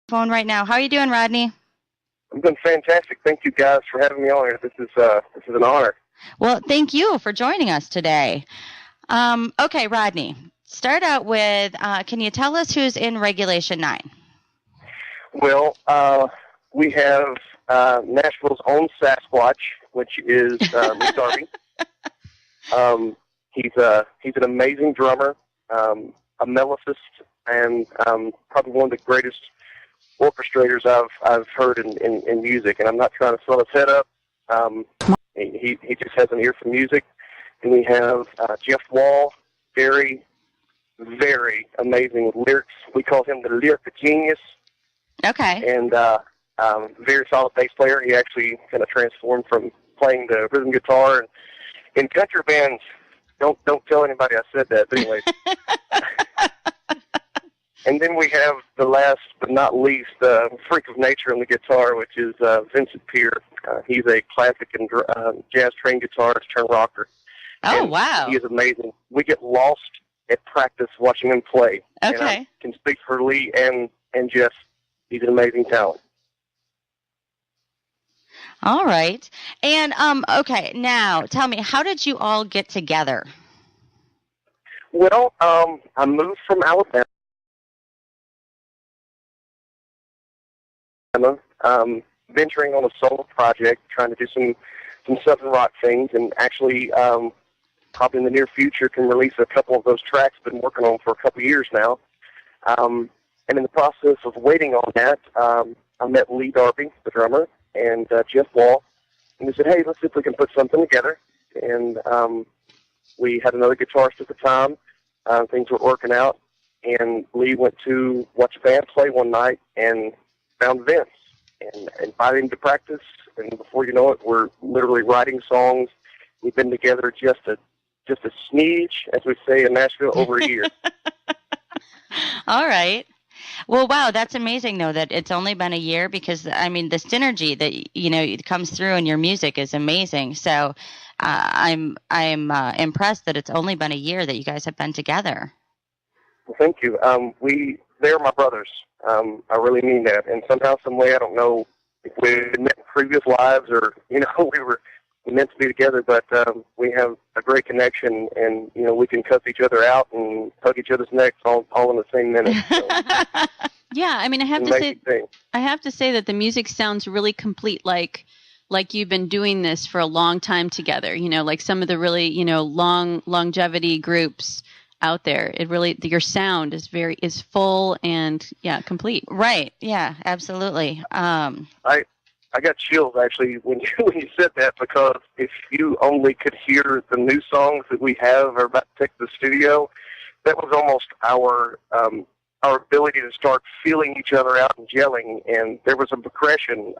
Phone right now. How are you doing, Rodney? I'm doing fantastic. Thank you guys for having me on here. This is an honor. Well, thank you for joining us today. Okay, Rodney, start out with, can you tell us who's in Regulation 9? Well, we have Nashville's own Sasquatch, which is Lee Darby. He's an amazing drummer, a mellifist, and probably one of the greatest orchestrators I've heard in music. And I'm not trying to swell his head up. He just has an ear for music. And we have Jeff Wall, very, very amazing with lyrics. We call him the lyric genius. Okay. And very solid bass player. He actually kind of transformed from playing the rhythm guitar. And in country bands, don't tell anybody I said that. But anyways. And then we have the last but not least, freak of nature on the guitar, which is Vincent Peer. He's a classic and jazz trained guitarist turned rocker. Oh, And wow. he is amazing. We get lost at practice watching him play. Okay. And I can speak for Lee and Jeff. He's an amazing talent. All right. And, okay, now tell me, how did you all get together? Well, I moved from Alabama. Venturing on a solo project, trying to do some southern rock things, and actually probably in the near future can release a couple of those tracks I've been working on for a couple of years now. And in the process of waiting on that, I met Lee Darby, the drummer, and Jeff Wall, and we said, hey, let's see if we can put something together. And we had another guitarist at the time. Things were working out, and Lee went to watch a band play one night and found Vince and invited him to practice. And before you know it, we're literally writing songs. We've been together just a smidge, as we say in Nashville, over a year. All right. Well, wow, that's amazing, though, that it's only been a year because, I mean, the synergy that, it comes through in your music is amazing. So I'm impressed that it's only been a year that you guys have been together. Well, thank you. They're my brothers. I really mean that. And somehow, some way, I don't know if we met in previous lives or, we were meant to be together, but we have a great connection, and, we can cuss each other out and hug each other's necks all in the same minute. So, yeah, I mean, I have to say that the music sounds really complete, like you've been doing this for a long time together, like some of the really, longevity groups out there. It really, your sound is full and complete. Right. Yeah, absolutely. I got chills actually when you said that, because if you only could hear the new songs that we have are about to take to the studio, that was almost our ability to start feeling each other out and gelling. And there was a progression,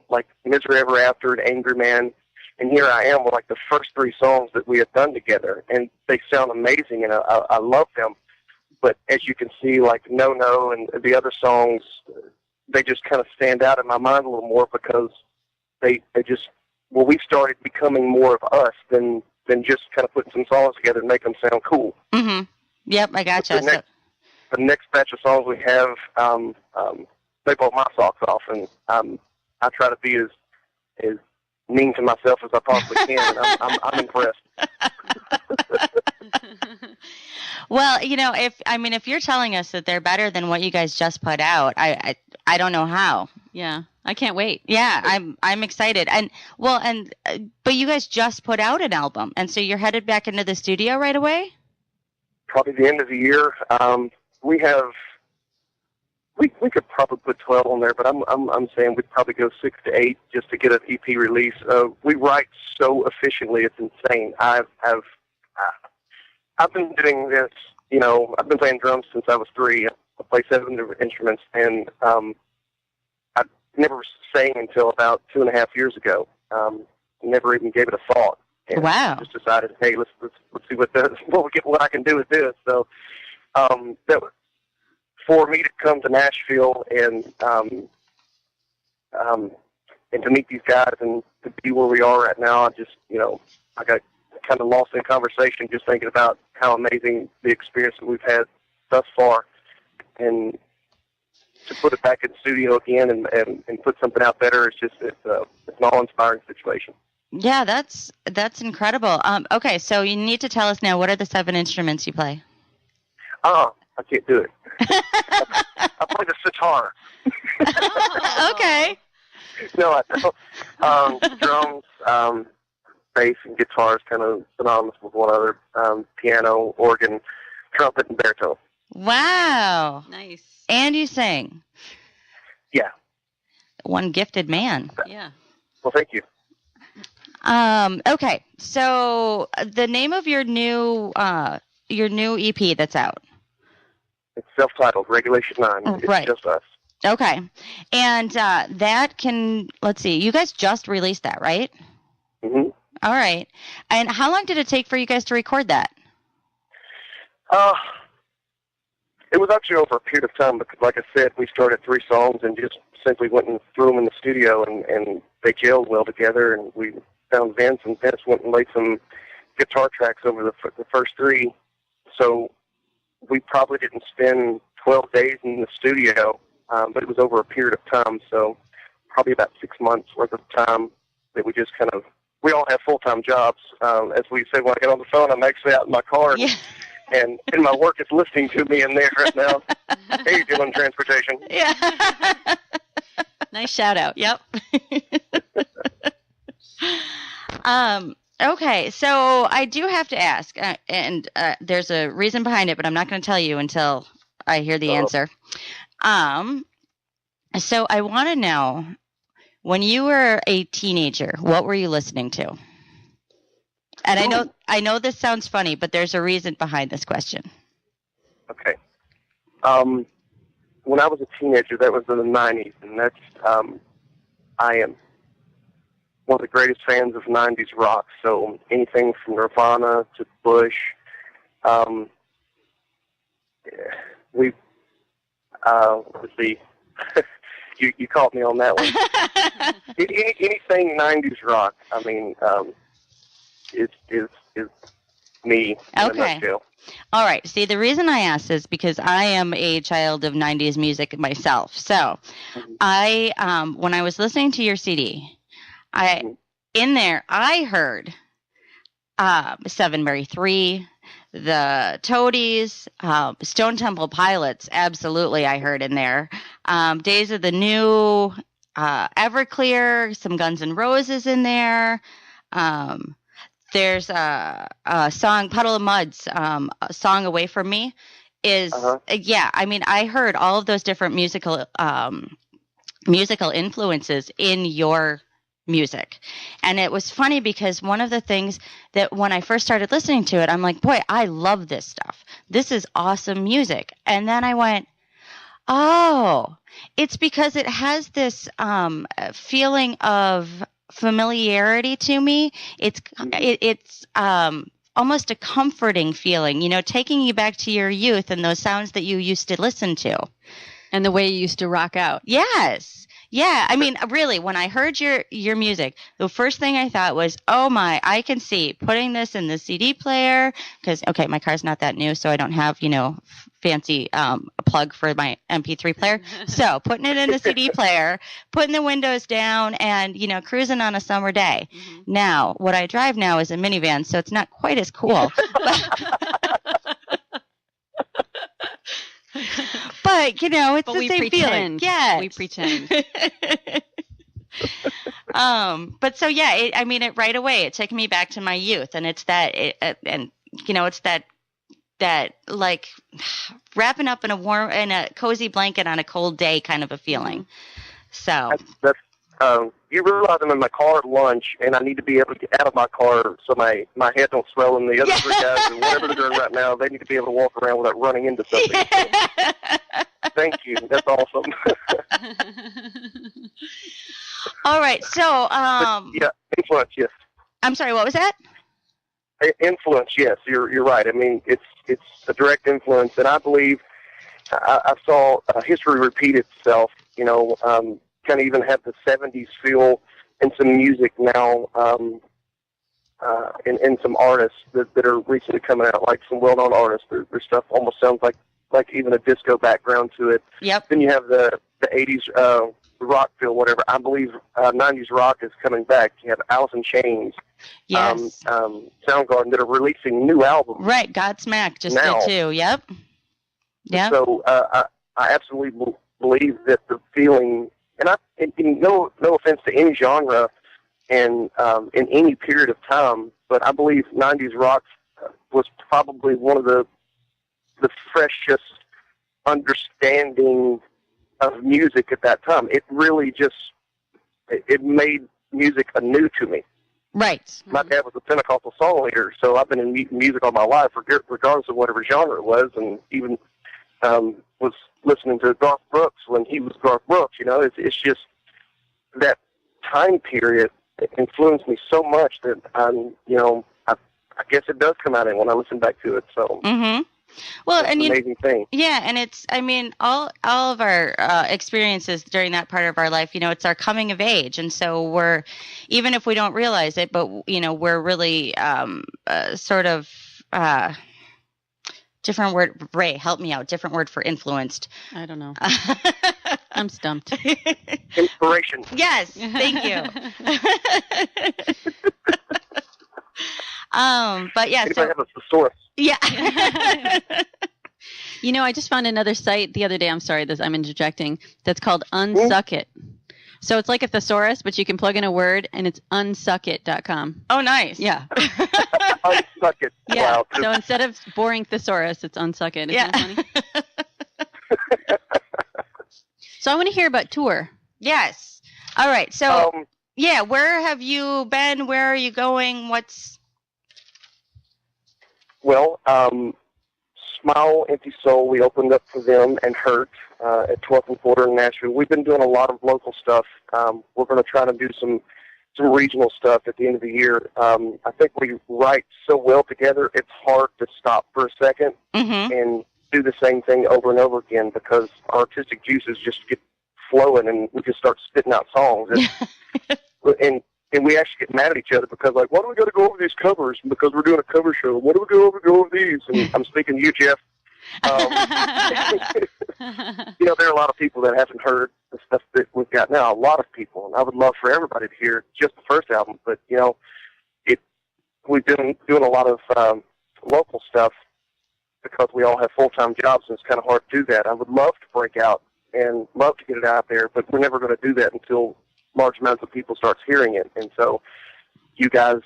like Misery Ever After and Angry Man. And here I am with like the first three songs that we had done together, and they sound amazing, and I love them. But as you can see, like No No and the other songs, they just kind of stand out in my mind a little more, because we started becoming more of us than just kind of putting some songs together and make them sound cool. Mm-hmm. Yep, I gotcha. The next batch of songs we have, they blow my socks off, and I try to be as mean to myself as I possibly can, and I'm impressed. Well, if you're telling us that they're better than what you guys just put out, I don't know how. Yeah, I can't wait. Yeah, I'm excited. But you guys just put out an album, and so you're headed back into the studio right away? Probably the end of the year. We could probably put 12 on there, but I'm saying we'd probably go 6 to 8 just to get an EP release. We write so efficiently, it's insane. I've been doing this, I've been playing drums since I was 3. I play 7 different instruments, and I never sang until about 2.5 years ago. Never even gave it a thought. And wow! Just decided, hey, let's see what I can do with this. So that was, for me to come to Nashville and to meet these guys and to be where we are right now, I got kind of lost in conversation just thinking about how amazing the experience that we've had thus far. And to put it back in the studio again and put something out better. It's an awe-inspiring situation. Yeah, that's incredible. Okay, so you need to tell us now, what are the 7 instruments you play? I can't do it. I play the sitar. Okay. No, I don't. Drums, bass, and guitar is kind of synonymous with one another. Piano, organ, trumpet, and baritone. Wow. Nice. And you sing. Yeah. One gifted man. Yeah. Well, thank you. Okay, so the name of your new EP that's out. It's self-titled, Regulation 9. It's right. Just us. Okay, and that can, let's see, you guys just released that, right? Mm-hmm. All right, and how long did it take for you guys to record that? It was actually over a period of time because, like I said, we started 3 songs and just simply went and threw them in the studio, and they gelled well together, and we found Vince, and Vince went and laid some guitar tracks over the first 3. So we probably didn't spend 12 days in the studio, but it was over a period of time, so probably about 6 months worth of time that we just kind of, we all have full-time jobs. As we say, when I get on the phone, I'm actually out in my car, and my work is listening to me in there right now. Hey, Dylan Transportation. Yeah. Nice shout out. Yep. Okay, so I do have to ask, and there's a reason behind it, but I'm not going to tell you until I hear the answer. So I want to know, when you were a teenager, what were you listening to? And I know this sounds funny, but there's a reason behind this question. Okay. When I was a teenager, that was in the 90s, and that's, I am one of the greatest fans of 90s rock, so anything from Nirvana to Bush. Let's see. You caught me on that one. Anything 90s rock, I mean, is me in a nutshell. All right. See, the reason I asked is because I am a child of 90s music myself. So when I was listening to your CD, in there I heard Seven Mary 3, the Toadies, Stone Temple Pilots, absolutely I heard in there. Days of the New, Everclear, some Guns N' Roses in there. There's a song, Puddle of Mud's a song Away From Me is, I mean, I heard all of those different musical influences in your music. And it was funny because one of the things that when I first started listening to it, I'm like, boy, I love this stuff. This is awesome music. And then I went, oh, it's because it has this feeling of familiarity to me. It's almost a comforting feeling, taking you back to your youth and those sounds that you used to listen to. And the way you used to rock out. Yes. Yeah, I mean, really, when I heard your music, the first thing I thought was, oh my, I can see putting this in the CD player, because, okay, my car's not that new, so I don't have, fancy plug for my MP3 player. So putting it in the CD player, putting the windows down, and, cruising on a summer day. Mm-hmm. Now, what I drive now is a minivan, so it's not quite as cool. But, it's the same feeling. Yeah. We pretend. But so, yeah, it right away, it took me back to my youth. And it's it's that like wrapping up in a cozy blanket on a cold day kind of a feeling. So. That's you realize I'm in my car at lunch, and I need to be able to get out of my car so my head don't swell, and the other 3 guys, and whatever they're doing right now, they need to be able to walk around without running into something. So, thank you. That's awesome. All right. So, influence, yes. I'm sorry, what was that? Influence, yes. You're right. I mean, it's a direct influence, and I believe I saw history repeat itself, kind of even have the 70s feel in some music now, in some artists that are recently coming out, like some well-known artists. Their stuff almost sounds like like even a disco background to it. Yep. Then you have the 80s rock feel, whatever. I believe 90s rock is coming back. You have Alice in Chains, yes, Soundgarden that are releasing new albums. Right, Godsmack just now. did too. Yep. Yep. So I absolutely believe that the feeling, and no offense to any genre and in any period of time, but I believe 90s rock was probably one of the freshest understanding of music at that time. It really just, it made music anew to me. Right. My dad was a Pentecostal song leader, so I've been in music all my life, regardless of whatever genre it was, and even was listening to Garth Brooks when he was Garth Brooks. You know, it's just that time period influenced me so much that I guess it does come out in when I listen back to it. So. Mm-hmm. Well, and an amazing thing. Yeah, and it's, I mean, all of our experiences during that part of our life, it's our coming of age, and so we're, even if we don't realize it, but we're really sort of different word. Ray, help me out. Different word for influenced. I don't know. I'm stumped. Inspiration. Yes, thank you. But yeah, so have a thesaurus. Yeah. I just found another site the other day. I'm sorry, I'm interjecting. That's called Unsuck It. So it's like a thesaurus, but you can plug in a word, and it's unsuckit.com. Oh, nice. Yeah. Unsuck It. Yeah. Wow. So instead of boring thesaurus, it's Unsuck It. Isn't yeah. that funny? So I want to hear about tour. Yes. All right. So, yeah, where have you been? Where are you going? Well, Smile, Empty Soul, we opened up for them and Hurt at 12th and Porter in Nashville. We've been doing a lot of local stuff. We're going to try to do some regional stuff at the end of the year. I think we write so well together, it's hard to stop for a second and do the same thing over and over again because our artistic juices just get flowing and we just start spitting out songs. And we actually get mad at each other because, like, why do we got to go over these covers? Because we're doing a cover show. Why do we go over these? And I'm speaking to you, Jeff. There are a lot of people that haven't heard the stuff that we've got now. A lot of people, and I would love for everybody to hear just the first album. But we've been doing a lot of local stuff because we all have full-time jobs, and it's kind of hard to do that. I would love to break out and love to get it out there, but we're never going to do that until large amounts of people starts hearing it. And so you guys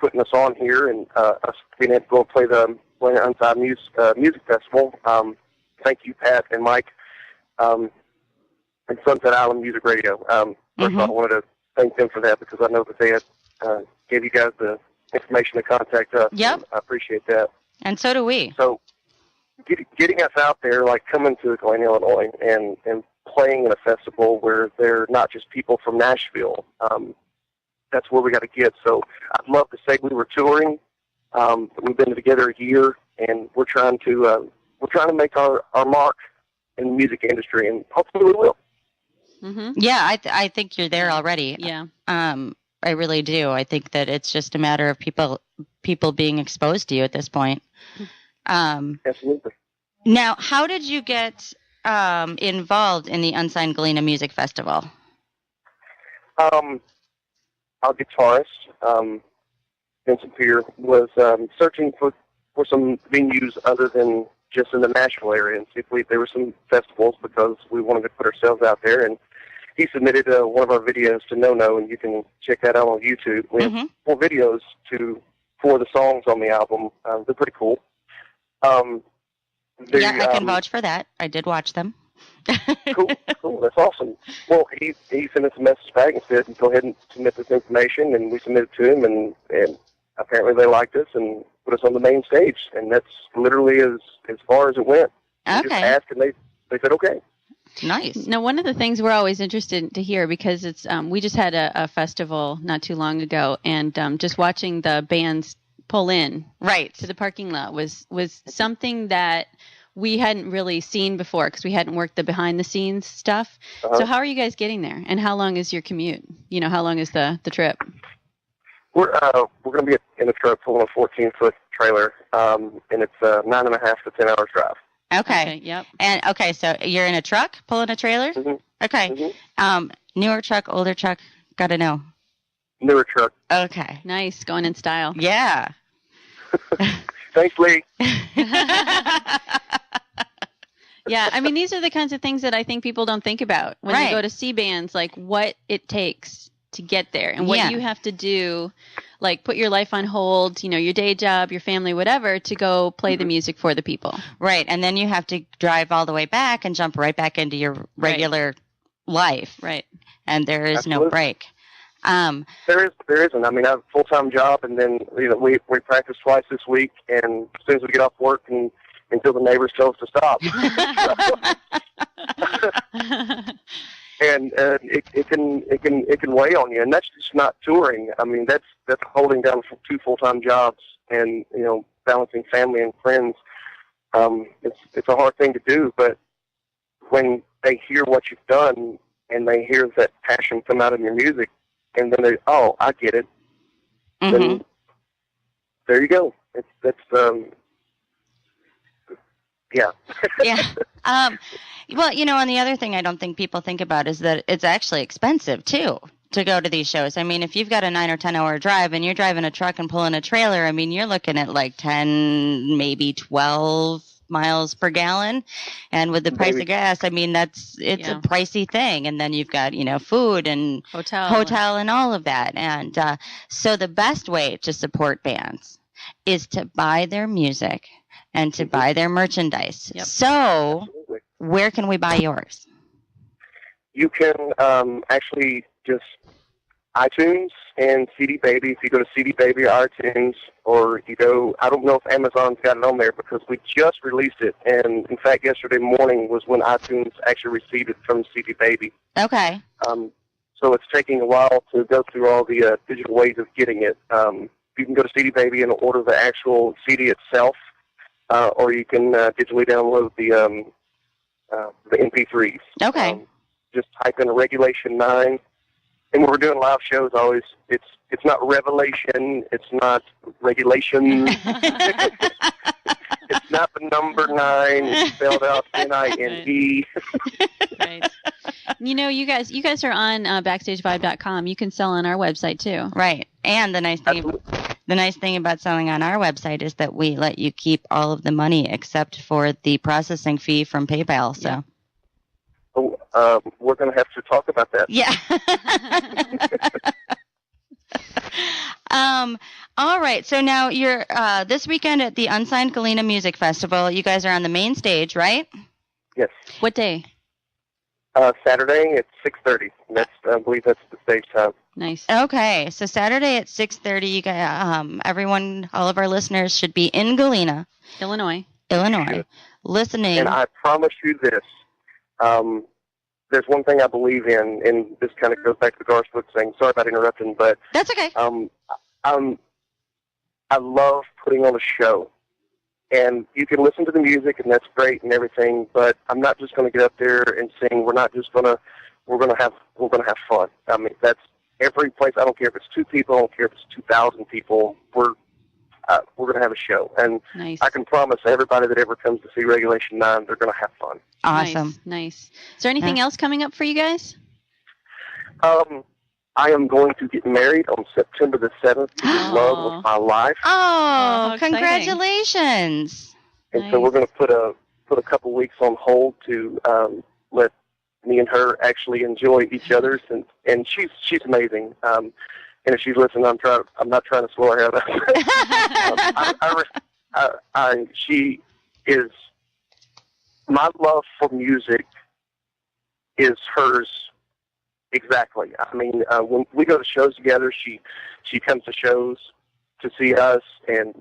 putting us on here and us being able to go and play the Unsigned Music Festival. Thank you, Pat and Mike, and Sunset Island Music Radio. First of all, I wanted to thank them for that because I know that they had gave you guys the information to contact us. Yep. I appreciate that. And so do we. So getting us out there, like coming to Glen, Illinois, and playing in a festival where they're not just people from Nashville. That's where we got to get. So I'd love to say we were touring. We've been together a year, and we're trying to make our mark in the music industry, and hopefully we will. Mm-hmm. Yeah, I think you're there already. Yeah. I really do. I think that it's just a matter of people being exposed to you at this point. Absolutely. Now, how did you get involved in the Unsigned Galena Music Festival? Our guitarist, Vincent Peer, was searching for some venues other than just in the Nashville area and see if there were some festivals because we wanted to put ourselves out there. And he submitted one of our videos to No, and you can check that out on YouTube. We have 4 videos for the songs on the album. They're pretty cool. Yeah, I can vouch for that. I did watch them. Cool. That's awesome. Well, he sent us a message back and said, go ahead and submit this information, and we submitted it to him, and apparently they liked us and put us on the main stage, and that's literally as far as it went. We just asked, and they said, okay. Nice. Now, one of the things we're always interested to hear, because it's we just had a festival not too long ago, and just watching the bands pull in to the parking lot was something that we hadn't really seen before because we hadn't worked the behind the scenes stuff. So how are you guys getting there, and how long is your commute? How long is the trip? We're going to be in a truck pulling a 14-foot trailer, and it's 9.5 to 10 hours drive. Okay. Yep. And okay, so you're in a truck pulling a trailer? Mm-hmm. Okay. Mm-hmm. Newer truck, older truck? Got to know. Newer truck. Okay. Nice. Going in style. Yeah. Thanks, Lee. Yeah, I mean, these are the kinds of things that I think people don't think about when they go to see bands, like what it takes to get there and what you have to do, like put your life on hold, you know, your day job, your family, whatever, to go play the music for the people. Right. And then you have to drive all the way back and jump right back into your regular life. Right. And there is no break. There isn't. I mean, I have a full-time job, and then we practice twice this week, and as soon as we get off work and until the neighbors tell us to stop. And it can weigh on you, and that's just not touring. I mean, that's holding down 2 full-time jobs, and balancing family and friends. It's a hard thing to do, but when they hear what you've done and they hear that passion come out of your music, and then they, oh, I get it. Mm-hmm. Then there you go. Yeah. Yeah. Well, and the other thing I don't think people think about is that it's actually expensive too to go to these shows. I mean, if you've got a 9 or 10 hour drive and you're driving a truck and pulling a trailer, I mean, you're looking at like 10, maybe 12 miles per gallon. And with the price of gas, I mean, it's a pricey thing. And then you've got, food and hotel and all of that. And so the best way to support bands is to buy their music and to buy their merchandise. Yep. So, absolutely. Where can we buy yours? You can actually just iTunes and CD Baby. If you go to CD Baby or iTunes, or you go, I don't know if Amazon's got it on there because we just released it. And in fact, yesterday morning was when iTunes actually received it from CD Baby. Okay. So it's taking a while to go through all the digital ways of getting it. You can go to CD Baby and order the actual CD itself. Or you can digitally download the MP3s. Okay. Just type in Regulation 9. And when we're doing live shows, always it's not Revelation, it's not Regulation. It's not the number 9. It's spelled out Nine. Right. You guys are on BackstageVibe.com. You can sell on our website too. Right. And the nice thing about selling on our website is that we let you keep all of the money except for the processing fee from PayPal. So. Yeah. We're going to have to talk about that. Yeah. All right. So now you're this weekend at the Unsigned Galena Music Festival. You guys are on the main stage, right? Yes. What day? Saturday at 6:30. I believe that's the stage time. Nice. Okay. So Saturday at 6:30. You guys, everyone, all of our listeners should be in Galena, Illinois, listening. And I promise you this. There's one thing I believe in, and this kind of goes back to the Garth Brooks thing. Sorry about interrupting, but that's okay. I love putting on a show, and you can listen to the music, and that's great and everything. But I'm not just going to get up there and sing. We're not just going to. We're going to have fun. I mean, that's every place. I don't care if it's 2 people. I don't care if it's 2,000 people. We're going to have a show, and nice. I can promise everybody that ever comes to see Regulation 9, they're going to have fun. Awesome. Nice. Is there anything else coming up for you guys? I am going to get married on September the 7th to love of my life. Oh, congratulations. And so we're going to put a couple weeks on hold to let me and her actually enjoy each other, and she's amazing. And if she's listening, I'm not trying to slow her down. She is. My love for music is hers exactly. I mean, when we go to shows together, she comes to shows to see us, and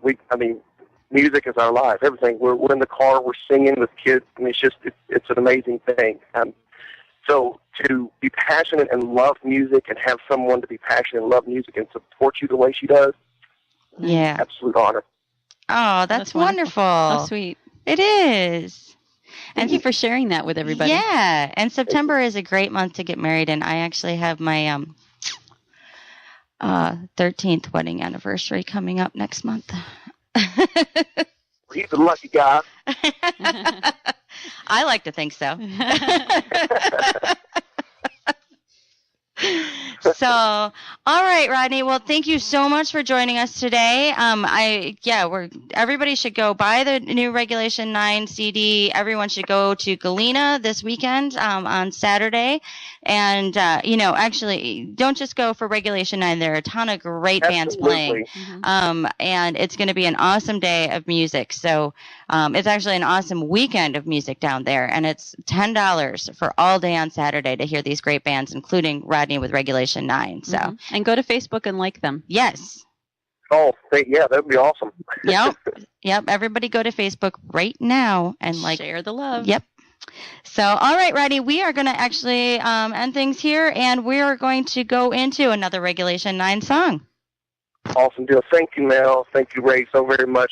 music is our life. Everything. We're in the car, we're singing with kids. I mean, it's an amazing thing. So to be passionate and love music and have someone to be passionate and love music and support you the way she does, absolute honor. Oh, that's wonderful. How sweet. It is. Thank you for sharing that with everybody. Yeah, and September is a great month to get married, and I actually have my 13th wedding anniversary coming up next month. He's a lucky guy. I like to think so. So, all right, Rodney. Well, thank you so much for joining us today. Everybody should go buy the new Regulation 9 CD. Everyone should go to Galena this weekend on Saturday, and actually, don't just go for Regulation 9. There are a ton of great bands playing, and it's going to be an awesome day of music. So, it's actually an awesome weekend of music down there, and it's $10 for all day on Saturday to hear these great bands, including Rodney with Regulation 9. So, and go to Facebook and like them. Yes. Oh, yeah, that'd be awesome. Yep. Everybody go to Facebook right now and share the love. Yep. So, all right, Rodney, we are going to actually end things here, and we are going to go into another Regulation 9 song. Awesome deal. Thank you, Mel. Thank you, Ray, so very much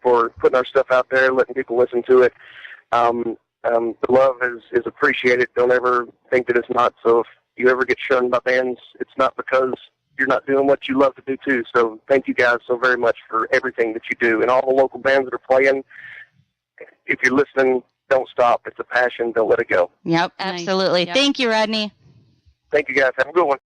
for putting our stuff out there, letting people listen to it. The love is appreciated. Don't ever think that it's not. So if you ever get shunned by bands, it's not because you're not doing what you love to do too. So thank you guys so very much for everything that you do. And all the local bands that are playing, if you're listening, don't stop. It's a passion. Don't let it go. Yep, absolutely. Nice. Yep. Thank you, Rodney. Thank you guys. Have a good one.